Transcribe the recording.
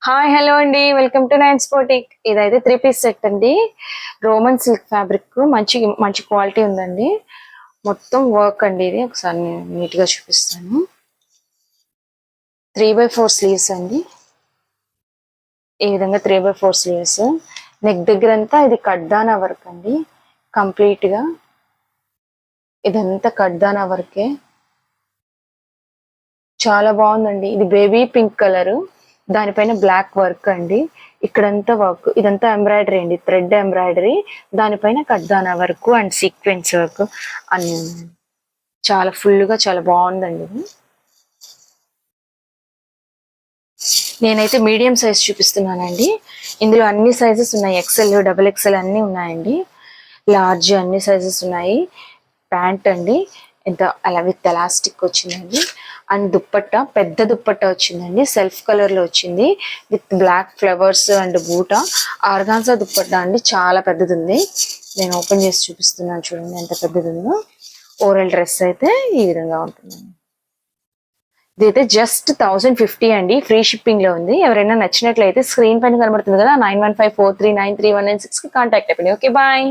Hi hello అండి, welcome to nine స్పోర్టిక్. ఇదైతే 3 piece set అండి. రోమన్ సిల్క్ ఫ్యాబ్రిక్ మంచి మంచి క్వాలిటీ ఉందండి. మొత్తం వర్క్ అండి. ఇది ఒకసారి నీట్గా చూపిస్తాను. 3/4 స్లీవ్స్ అండి. ఈ విధంగా 3/4 స్లీవ్స్. నెక్ దగ్గర అంతా ఇది కడ్దానా వర్క్ అండి. కంప్లీట్గా ఇదంతా కడ్దానా వర్కే. చాలా బాగుందండి. ఇది బేబీ పింక్ కలర్, దానిపైన బ్లాక్ వర్క్ అండి. ఇక్కడంతా వర్క్, ఇదంతా ఎంబ్రాయిడరీ అండి, థ్రెడ్ ఎంబ్రాయిడరీ. దానిపైన కడ్దానా వర్క్ అండ్ సీక్వెన్స్ వర్క్ అన్ని ఉన్నాయి. చాలా ఫుల్గా చాలా బాగుందండి ఇది. నేనైతే మీడియం సైజ్ చూపిస్తున్నానండి. ఇందులో అన్ని సైజెస్ ఉన్నాయి. ఎక్సెల్, డబుల్ ఎక్సెల్ అన్నీ ఉన్నాయండి. లార్జ్ అన్ని సైజెస్ ఉన్నాయి. ప్యాంట్ అండి, ఎంత అలా విత్ ఎలాస్టిక్ వచ్చిందండి. అండ్ దుప్పట్ట, పెద్ద దుప్పట్ట వచ్చిందండి. సెల్ఫ్ కలర్ లో వచ్చింది విత్ బ్లాక్ ఫ్లవర్స్ అండ్ బూట. ఆర్గాన్జా దుప్పట్ట అండి, చాలా పెద్దది ఉంది. నేను ఓపెన్ చేసి చూపిస్తున్నాను, చూడండి ఎంత పెద్దది ఉందో. ఓరల్ డ్రెస్ అయితే ఈ విధంగా ఉంటుందండి. ఇదైతే జస్ట్ 1050 అండి, ఫ్రీ షిప్పింగ్ లో ఉంది. ఎవరైనా నచ్చినట్లయితే స్క్రీన్ పైన కనబడుతుంది కదా 9154393196 కి కాంటాక్ట్ అయిపోయింది. Okay bye.